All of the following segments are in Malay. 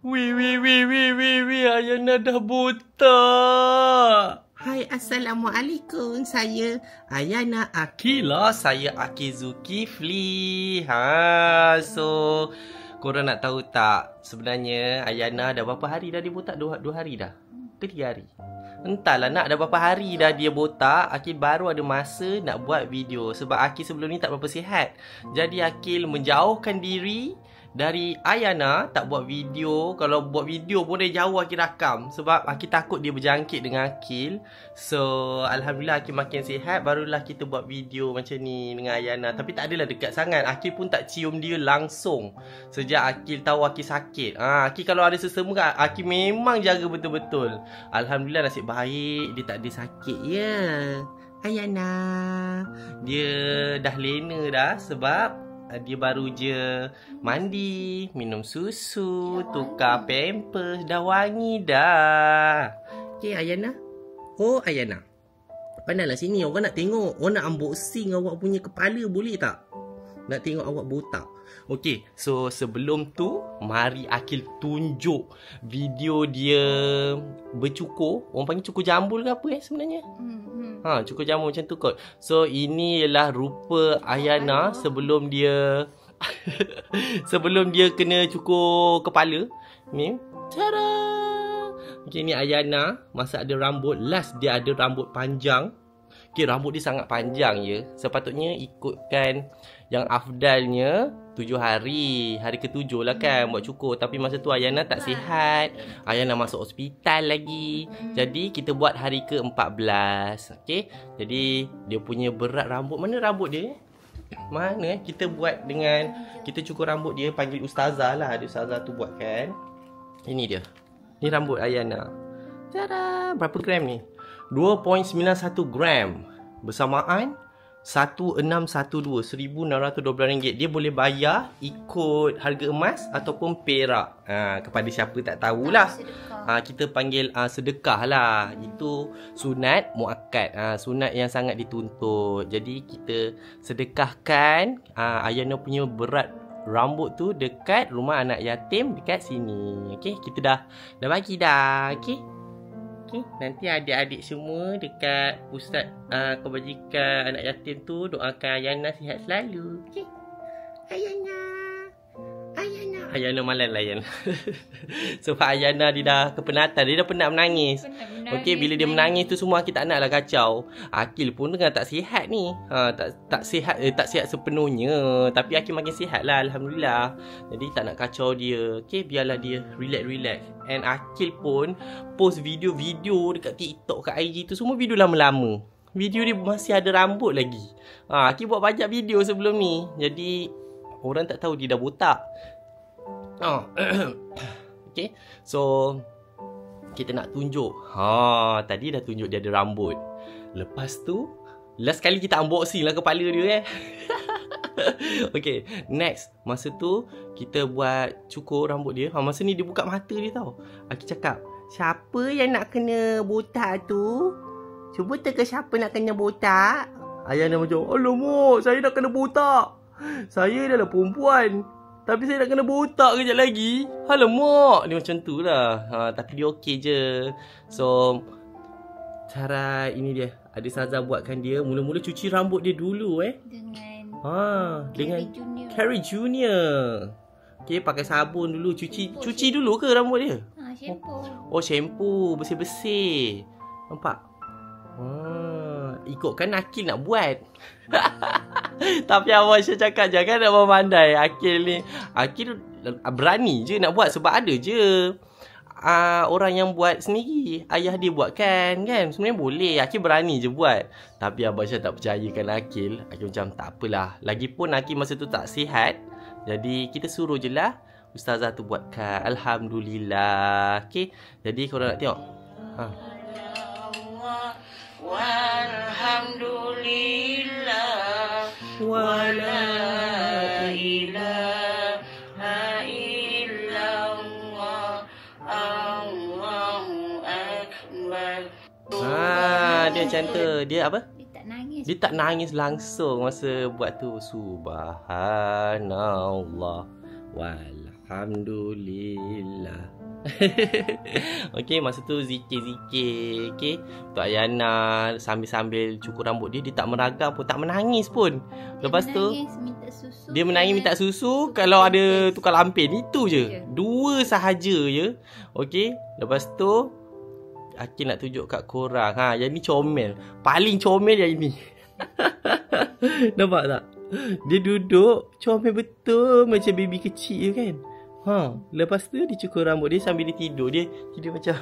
Wih, Ayana dah buta. Hai, Assalamualaikum. Saya Ayana Akila, saya Aki Zulkifli. So korang nak tahu tak, sebenarnya Ayana dah berapa hari dah dia botak? Dua hari dah? Ke 3 hari? Entahlah nak dah berapa hari dah dia botak. Akil baru ada masa nak buat video. Sebab Akil sebelum ni tak berapa sihat. Jadi Akil menjauhkan diri dari Ayana, tak buat video. Kalau buat video pun dari jauh Akil rakam. Sebab Akil takut dia berjangkit dengan Akil. So Alhamdulillah Akil makin sihat. Barulah kita buat video macam ni dengan Ayana. Tapi tak adalah dekat sangat. Akil pun tak cium dia langsung sejak Akil tahu Akil sakit. Akil kalau ada sesama kan, Akil memang jaga betul-betul. Alhamdulillah nasib baik dia tak ada sakit ya. Ayana, dia dah lena dah sebab dia baru je mandi, minum susu, tukar pampers, dah wangi dah. Okay Ayana. Oh Ayana, pandailah sini, orang nak tengok. Orang nak unboxing awak punya kepala, boleh tak? Nak tengok awak botak. Okay, so sebelum tu mari Akil tunjuk video dia bercukur. Orang panggil cukur jambul ke apa sebenarnya? Cukur jambul macam tu kot. So ini ialah rupa Ayana sebelum dia sebelum dia kena cukur kepala. Ni, tada. Okay, ni Ayana masa ada rambut. Last dia ada rambut panjang. Okay, rambut dia sangat panjang ya. Sepatutnya ikutkan yang afdalnya 7 hari. Hari ke-7 lah kan buat cukur. Tapi masa tu Ayana tak sihat. Ayana masuk hospital lagi. Jadi kita buat hari ke-14. Okay. Jadi dia punya berat rambut. Mana rambut dia? Mana kita buat dengan, kita cukur rambut dia, panggil ustazah lah. Ada ustazah tu buat kan. Ini dia. Ni rambut Ayana. Tada. Berapa gram ni? 2.91 gram. Bersamaan 1612, RM1,612. Dia boleh bayar ikut harga emas ataupun perak. Kepada siapa tak tahulah. Kita panggil sedekah lah. Itu sunat muakkad. Sunat yang sangat dituntut. Jadi kita sedekahkan Ayana punya berat rambut tu dekat rumah anak yatim dekat sini. Okey, kita dah bagi dah. Okey. Okay, nanti adik-adik semua dekat Ustaz kebajikan anak yatim tu doakan Ayana sihat selalu. Okay. Ayana malas layan. Sebab Ayana dia dah kepenatan, dia dah penat menangis. Okey, bila dia menangis tu semua kita tak naklah kacau. Akil pun tengah tak sihat ni. Tak sihat sepenuhnya, tapi Akil makin sihat lah alhamdulillah. Jadi tak nak kacau dia. Okey, biarlah dia relax. And Akil pun post video-video dekat TikTok, kat IG tu semua video lama-lama. Video dia masih ada rambut lagi. Akil buat banyak video sebelum ni. Jadi orang tak tahu dia dah botak. Okay, so kita nak tunjuk. Tadi dah tunjuk dia ada rambut. Lepas tu last kali kita unboxing lah kepala dia Okay, next masa tu kita buat cukur rambut dia. Masa ni dia buka mata dia tau. Aku cakap, siapa yang nak kena botak tu? Cuba teka siapa nak kena botak. Ayana macam, alamak, saya nak kena botak. Saya adalah perempuan, tapi saya nak kena botak kejap lagi. Alamak, dia macam tu lah. Tapi dia okey je. So cara ini dia, adik Saza buatkan dia. Mula-mula cuci rambut dia dulu dengan Carrie Junior. Okay, pakai sabun dulu. Cuci dulu ke rambut dia? Shampoo. Shampoo. Bersih-bersih. Nampak? Ikutkan Akil nak buat. Tapi Abang Syah cakap jangan nak memandai. Akil berani je nak buat. Sebab ada je orang yang buat sendiri. Ayah dia buat kan. Sebenarnya boleh. Akil berani je buat. Tapi Abang Syah tak percayakan Akil. Akil macam tak apalah. Lagipun Akil masa tu tak sihat. Jadi kita suruh je lah ustazah tu buatkan. Alhamdulillah. Okay. Jadi korang nak tengok. Walhamdulillah wala ilaha illallah Allahu akbar. Dia macam tu. Dia apa? Dia tak nangis langsung masa buat tu. Subhanallah walhamdulillah Okey, masa tu zikir-zikir. Okey, Tok Ayana sambil-sambil cukur rambut dia tak meragam pun, tak menangis pun. Lepas tu dia menangis minta susu kalau ada tukar lampin. Itu je. Dua sahaja je. Okey, lepas tu Akil nak tunjuk kat korang. Yang ni comel. Paling comel yang ini. Nampak tak? Dia duduk comel betul macam baby kecil kan. Lepas tu dia cukur rambut dia sambil dia tidur. Dia tidur macam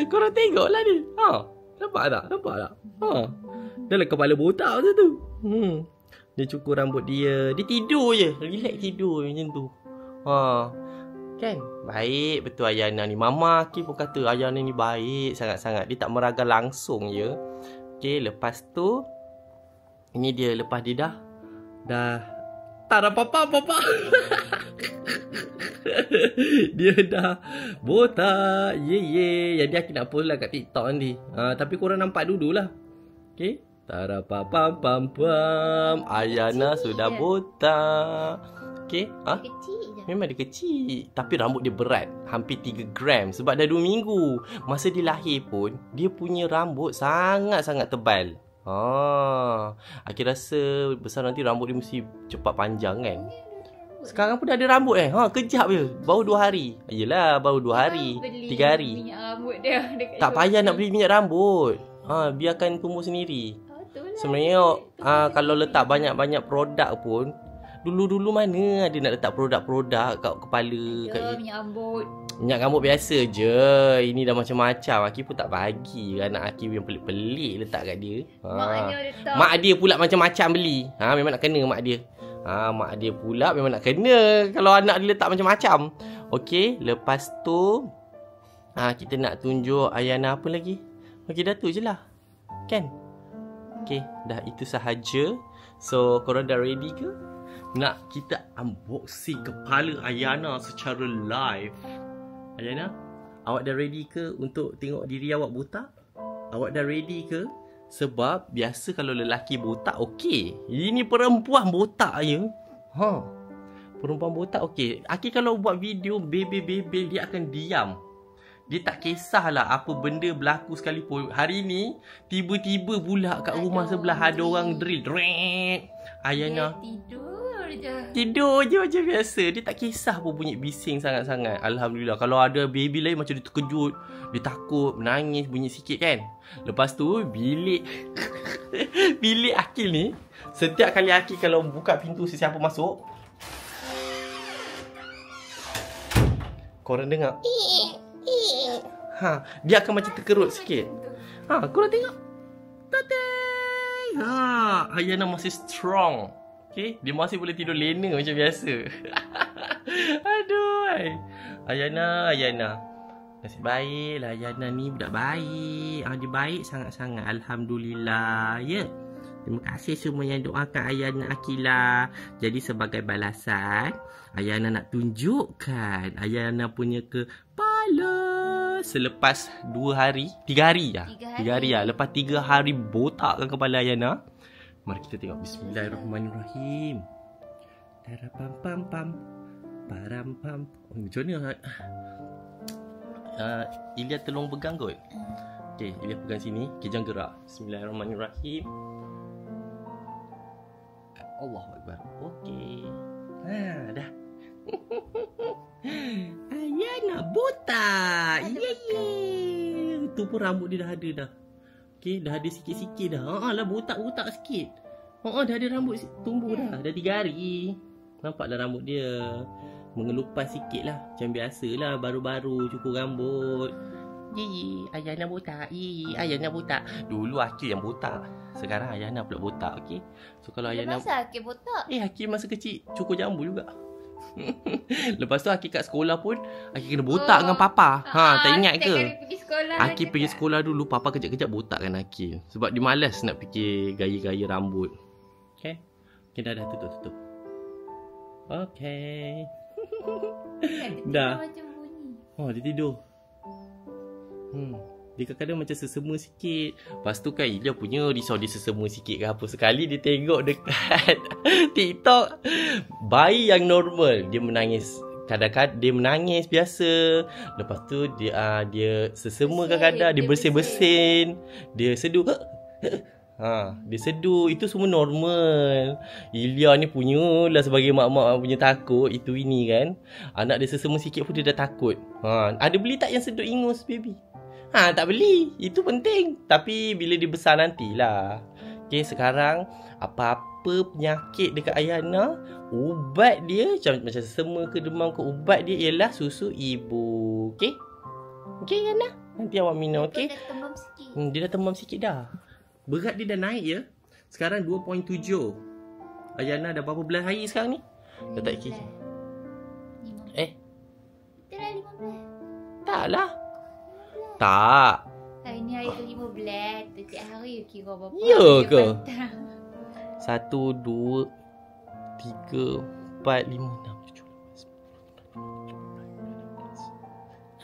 korang tengoklah dia. Nampak tak? Nampak tak? Dalam kepala botak macam tu. Dia cukur rambut dia. Dia tidur je. Relax tidur macam tu. Kan? Baik betul Ayana ni. Mama Akil pun kata Ayana ni baik sangat-sangat. Dia tak meragal langsung je. Okey, lepas tu ini dia lepas dia dah tak ada apa-apa. Dia dah botak. Jadi Akil nak post lah kat TikTok nanti. Tapi korang nampak dululah. Okey. Tara pam pam pam. Ayana sudah botak. Okey. Kecil je. Memang dia kecil. Tapi rambut dia berat. Hampir 3 gram. Sebab dah 2 minggu. Masa dia lahir pun, dia punya rambut sangat-sangat tebal. Akil rasa besar nanti rambut dia mesti cepat panjang kan. Sekarang pun dah ada rambut kejap je. Baru 2 hari. Yelah, baru 2 hari. 3 hari. Minyak rambut dia tak payah nak beli minyak rambut. Biarkan tumbuh sendiri. Sebenarnya kalau letak banyak-banyak produk pun, dulu-dulu mana ada nak letak produk-produk kat kepala, kat minyak rambut. Minyak rambut biasa je. Ini dah macam-macam. Akil pun tak bagi anak Akil yang pelik-pelik letak kat dia. Mak dia pula macam-macam beli. Memang nak kena mak dia. Mak dia pula memang nak kena kalau anak dia letak macam-macam. Okey, lepas tu kita nak tunjuk Ayana apa lagi? Okey, dah tu je lah. Kan? Okey, dah itu sahaja. So, korang dah ready ke? Nak kita unboxing kepala Ayana secara live. Ayana, awak dah ready ke untuk tengok diri awak botak? Awak dah ready ke? Sebab biasa kalau lelaki botak okey. Ini perempuan botak je. Perempuan botak okey. Akil kalau buat video bebel-bebel dia akan diam. Dia tak kisahlah apa benda berlaku sekalipun. Hari ni tiba-tiba pula kat rumah sebelah ada orang drill. Ayana tidur je macam biasa. Dia tak kisah pun bunyi bising sangat-sangat. Alhamdulillah. Kalau ada baby lain macam dia terkejut, dia takut, menangis, bunyi sikit kan. Lepas tu bilik bilik Akil ni, setiap kali Akil kalau buka pintu sesiapa masuk, korang dengar dia akan macam terkerut sikit. Korang tengok. Tatay. Ayana masih strong. Okay, dia masih boleh tidur lena macam biasa. Aduh. Ayana. Nasib baik lah Ayana ni budak baik. Dia baik sangat-sangat. Alhamdulillah. Ya. Terima kasih semua yang doakan Ayana Akilah. Jadi sebagai balasan, Ayana nak tunjukkan Ayana punya kepala. Selepas 2 hari, 3 hari lah. 3 hari lah. Lepas 3 hari botakkan kepala Ayana. Mari kita tengok. Bismillahirrahmanirrahim. Tarapam pam pam. Param pam. Macam mana? Ilya tolong pegang kot. Okay, Ilya pegang sini. Okay, jangan gerak. Bismillahirrahmanirrahim. Allahu Akbar. Okay. Dah. Ayana botak. Tu pun rambut dia dah ada dah. Okay, dah ada sikit-sikit dah. Lah botak-botak sikit. Dah ada rambut tumbuh dah. Dah 3 hari. Nampaklah rambut dia mengelupas sikit lah. Macam biasa lah. Baru-baru cukur rambut. Ayana botak. Ayana botak. Dulu Akil yang botak. Sekarang Ayana pula botak. Okay. So kalau Ayana... Masa Akil botak? Akil masa kecil cukur jambul juga. Lepas tu Akil kat sekolah pun Akil kena botak dengan papa. Tak ingat ke? Akil pergi sekolah dulu, papa kejap-kejap botakkan Akil. Sebab dia malas nak fikir gaya-gaya rambut. Okay. Okay, dah tutup. Okay. Dah. Dia tidur. Dia kadang-kadang macam sesema sikit. Lepas tu kan Ilya punya risau dia sesema sikit ke apa. Sekali dia tengok dekat TikTok, bayi yang normal dia menangis kadang-kadang dia menangis biasa. Lepas tu dia sesema kadang-kadang dia bersin-bersin, dia seduh. Dia seduh. Itu semua normal. Ilya ni punyalah sebagai mak-mak punya takut itu ini kan. Anak dia sesema sikit pun dia dah takut. Ada beli tak yang seduh ingus baby? Tak beli. Itu penting. Tapi bila dia besar nantilah. Okay, sekarang apa-apa penyakit dekat Ayana, ubat dia macam sesema ke demam ke, ubat dia ialah susu ibu. Okay? Okay Ayana? Nanti awak minum, okay? Dia dah tembam sikit. Dia dah tembam sikit dah. Berat dia dah naik ya. Sekarang 2.7. Ayana dah berapa belas hari sekarang ni? Dah tak kira. 15. Kita dah 15. Taklah. Tak. Hari ni hari ke-15. Setiap hari kira berapa. Ya dia ke? patah. 1, 2, 3, 4, 5, 6, 7, 8,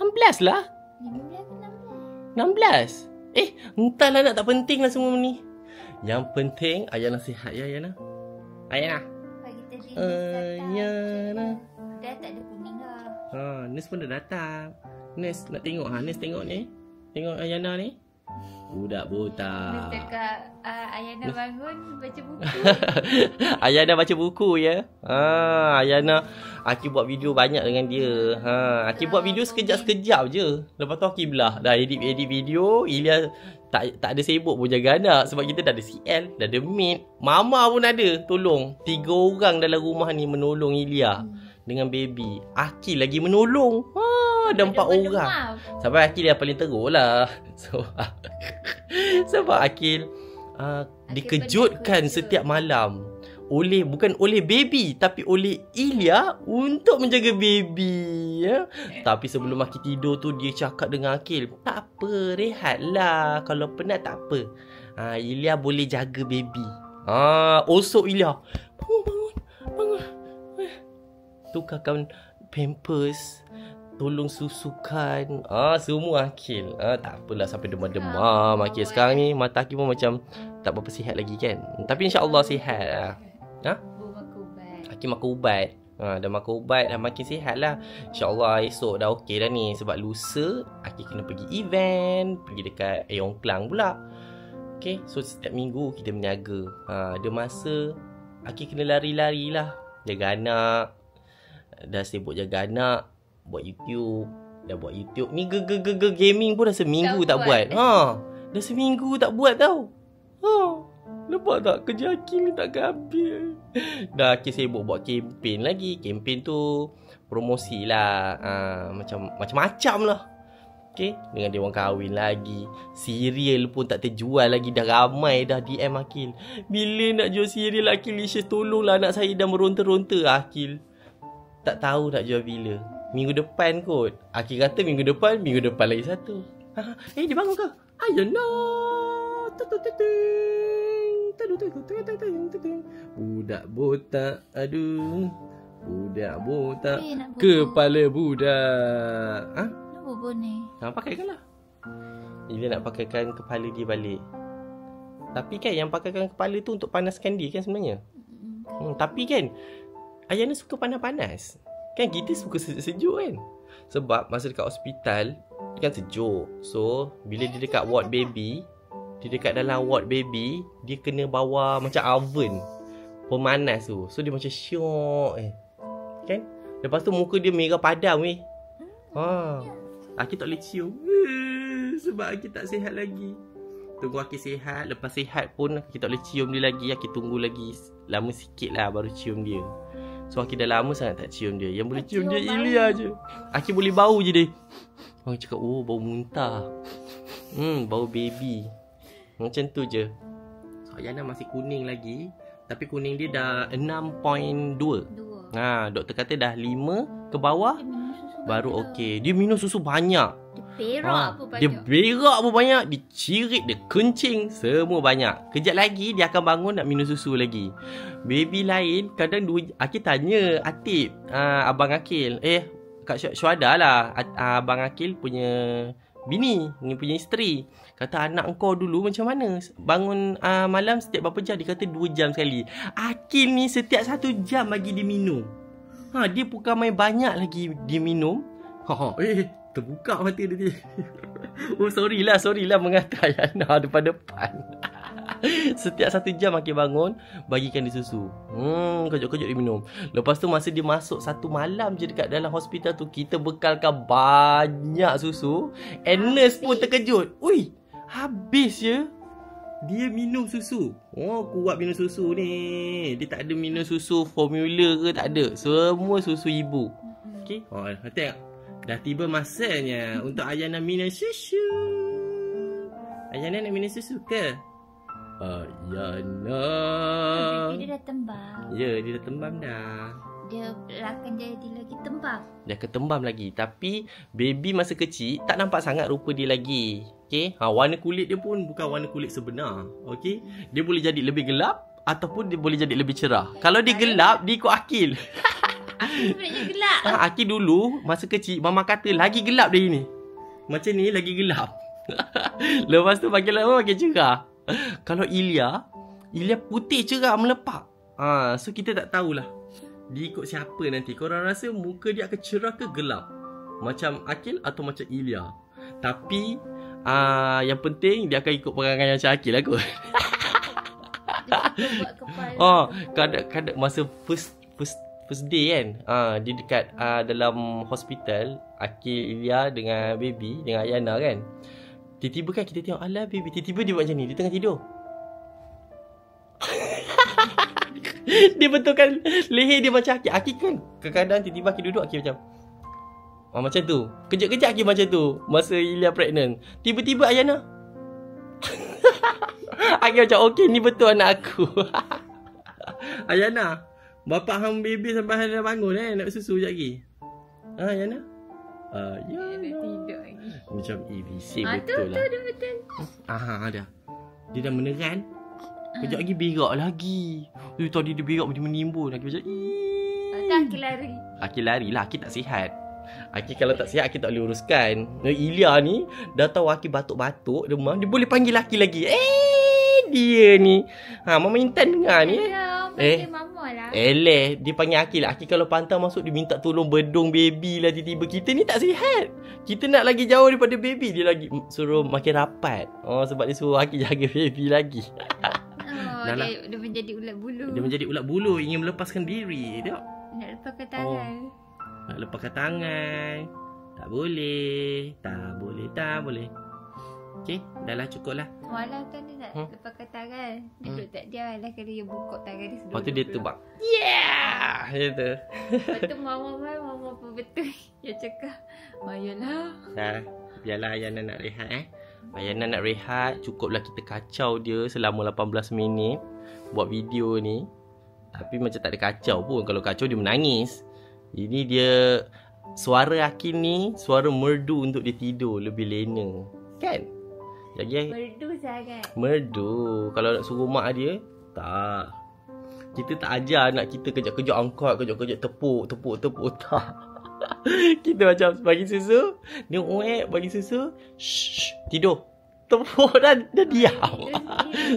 9, 16 lah. 15 ke 16? 16. Entahlah nak, tak penting lah semua ni. Yang penting Ayana sihat ya Ayana. Ayana. Pagi tadi Ayana. dah tak ada kuning dah. Nurse pun dah datang. Nurse nak tengok Nurse tengok ni. Tengok Ayana ni. Budak buta. Mesti cakap Ayana bangun baca buku. Ayana baca buku ya. Ayana Aki buat video banyak dengan dia. Aki buat video sekejap-sekejap je. Lepas tu Aki belah. Dah edit video. Ilya tak ada sibuk pun jaga anak. Sebab kita dah ada CL, dah ada maid. Mama pun ada tolong. 3 orang dalam rumah ni menolong Ilya dengan baby. Aki lagi menolong. Ada 4 orang. Sampai Akil yang paling teruk lah. Sebab Akil dikejutkan setiap malam. Bukan oleh baby, tapi oleh Ilya untuk menjaga baby ya. Tapi sebelum Akil tidur tu, dia cakap dengan Akil, tak apa, rehatlah. Kalau penat tak apa. Ilya boleh jaga baby. Osok Ilya, bangun. Tukarkan pampers, tolong susukan. Semua Akil. Tak apalah sampai demam-demam Akil. Sekarang ni mata Akil pun macam tak berapa sihat lagi kan. Tapi insya-Allah sihat lah. Akil makan ubat. Dah makan ubat, dah makin sihat lah. InsyaAllah esok dah okey dah ni. Sebab lusa Akil kena pergi event, pergi dekat Ayong Klang pula. Okay, so setiap minggu kita berniaga. Ada masa Akil kena lari-lari lah, jaga anak. Dah sibuk jaga anak, buat YouTube. Dah buat YouTube ni, gaming pun dah seminggu tak buat. Dah seminggu tak buat tau. Nampak tak, kerja Akil ni tak habis. Dah Akil sibuk buat kempen lagi. Kempen tu promosi lah, macam-macam lah. Okay, dengan dia orang kahwin lagi. Serial pun tak terjual lagi. Dah ramai dah DM Akil, bila nak jual serial Akil Licious, tolonglah anak saya dah meronta-ronta. Akil tak tahu nak jual bila. Minggu depan kot. Akil kata minggu depan lagi satu. Dia bangun ke? Ayana. Budak botak, aduh. Budak botak, kepala budak. Nak bobo ni. Pakaikan lah. Dia nak pakaikan kepala dia balik. Tapi kan yang pakaikan kepala tu untuk panaskan dia kan sebenarnya. Tapi kan Ayana suka panas-panas. Kan kita suka sejuk-sejuk kan. Sebab masa dekat hospital kan sejuk. So bila dia dekat ward baby, dia dekat dalam ward baby, dia kena bawa macam oven pemanas tu. So dia macam syok kan. Lepas tu muka dia merah padam weh. Akil tak boleh cium sebab Akil tak sihat lagi. Tunggu Akil sihat. Lepas sihat pun Akil tak boleh cium dia lagi. Akil tunggu lagi lama sikit lah baru cium dia. So Akil dah lama sangat tak cium dia. Yang boleh cium dia Ilya je. Akil boleh bau je dia. Orang cakap, bau muntah. Bau baby. Macam tu je. So Ayana masih kuning lagi. Tapi kuning dia dah 6.2. Doktor kata dah 5 ke bawah baru okey. Dia minum susu banyak. Dia berak pun banyak. Dia cirit, dia kencing, semua banyak. Kejap lagi dia akan bangun nak minum susu lagi. Baby lain kadang Akil tanya Atib, abang Akil, Kak Syuhada lah, abang Akil punya bini, ni punya isteri. Kata anak kau dulu macam mana? Bangun malam setiap berapa jam? Dia kata 2 jam sekali. Akil ni setiap 1 jam bagi dia minum. Dia bukan main banyak lagi dia minum. Terbuka mata dia. Oh sorry lah mengata Ayana depan-depan. Setiap 1 jam Akil bangun, bagikan dia susu. Kejap-kejap dia minum. Lepas tu masa dia masuk 1 malam je dekat dalam hospital tu, kita bekalkan banyak susu. And nurse pun terkejut. Ui, habis je dia minum susu. Kuat minum susu ni. Dia tak ada minum susu formula ke, tak ada. Semua susu ibu. Okay. Tengok. Dah tiba masanya untuk Ayana minum susu. Ayana nak minum susu ke? Ayana. Dia dah tembam. Ya, dia dah tembam dah. Dia akan jadi lagi tembam. Dia akan tembam lagi. Tapi baby masa kecil tak nampak sangat rupa dia lagi. Okay. Warna kulit dia pun bukan warna kulit sebenar. Okay. Dia boleh jadi lebih gelap ataupun dia boleh jadi lebih cerah. Kalau dia gelap, dia ikut Akil. Akil sebenarnya gelap. Akil dulu masa kecil mama kata lagi gelap dari ni. Macam ni lagi gelap. Lepas tu makin lama makin cerah. Kalau Ilya putih cerah melepak. So kita tak tahulah dia ikut siapa nanti. Korang rasa muka dia akan cerah ke gelap? Macam Akil atau macam Ilya? Tapi yang penting dia akan ikut perangai macam Akil lah kot. Kadang-kadang masa first day kan, dia dekat dalam hospital, Akil, Ilya dengan baby, dengan Ayana kan. Tiba-tiba kan kita tengok, alah baby, tiba-tiba dia buat macam ni, dia tengah tidur. Dia betulkan leher dia macam Akil. Akil kan kadang-kadang tiba-tiba Akil duduk, Akil macam macam tu. Kejap-kejap Akil macam tu masa Ilya pregnant. Tiba-tiba Ayana Akil macam, okey ni betul anak aku. Ayana, bapak hang baby sampai hang dah bangun nak susu sekejap lagi. Ayana? Ayana tidur lagi. Macam bising betul lah. Tu betul. Dah. Dia dah meneran. Kejap lagi berak lagi. Tadi dia berak dia menimbun. Akil macam Akil lari. Akil lari lah. Akil tak sihat. Akil kalau tak sihat Akil tak boleh uruskan. Ilya ni dah tahu Akil batuk-batuk demam, dia boleh panggil Akil lagi. Dia ni Mama Intan dengar ni. Mama lah. Dia panggil Akil lah. Akil kalau pantang masuk, dia minta tolong bedung baby lah. Tiba-tiba kita ni tak sihat, kita nak lagi jauh daripada baby, dia lagi suruh makin rapat. Sebab dia suruh Akil jaga baby lagi. Dia menjadi ulat bulu. Dia menjadi ulat bulu, ingin melepaskan diri. Tengok, nak lepaskan tangan. Nak lepaskan tangan. Tak boleh. Tak boleh. Okey, dah lah, cukup lah. Malah kan dia nak lepaskan tangan. Dia duduk tak diam lah, kena dia bungkuk tangan dia. Lepas tu dia terbang. Yeah! Macam tu. Lepas tu mama pun betul. Dia cakap, ayolah. Biarlah Ayana nak rehat Ayana nak rehat. Cukuplah kita kacau dia selama 18 minit buat video ni. Tapi macam tak ada kacau pun. Kalau kacau dia menangis. Ini dia, suara Akil ni suara merdu untuk dia tidur lebih lena. Kan? Merdu sangat. Merdu. Kalau nak suruh mak dia, tak. Kita tak ajar anak kita kejap-kejap angkat, kejap-kejap tepuk, tak. Kita macam bagi susu, dia bagi susu, tidur. Tepuk dan diam.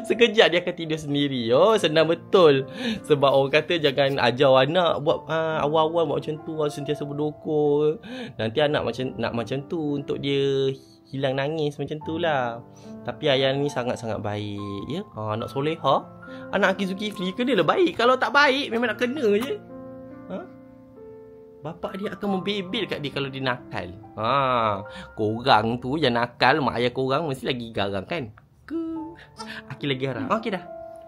Sekejap dia akan tidur sendiri. Senang betul. Sebab orang kata jangan ajar anak buat awal-awal buat macam tu, sentiasa berdokor. Nanti anak nak macam tu untuk dia hilang nangis macam tu lah. Tapi ayah ni sangat-sangat baik ya. Anak soleha. Anak Akil Zulkifli ke dia lah baik. Kalau tak baik memang nak kena je. Bapak dia akan membebel kat dia kalau dia nakal. Korang tu yang nakal, mak ayah korang mesti lagi garang kan. Akil lagi garang. Okey dah.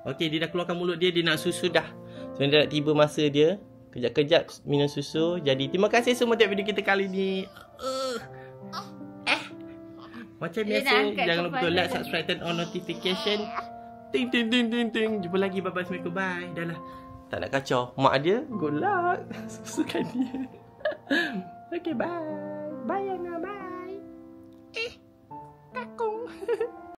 Okey, dia dah keluarkan mulut dia, dia nak susu dah. So dia dah tiba masa dia. Kejap-kejap minum susu. Jadi terima kasih semua tengok video kita kali ni. Macam biasa, jangan lupa like, subscribe, turn on notification. Ting. Jumpa lagi, bye-bye, assalamualaikum, bye. Dah lah, tak nak kacau. Mak dia, good luck. Susukan dia. Okay, bye. Bye, Yana, bye.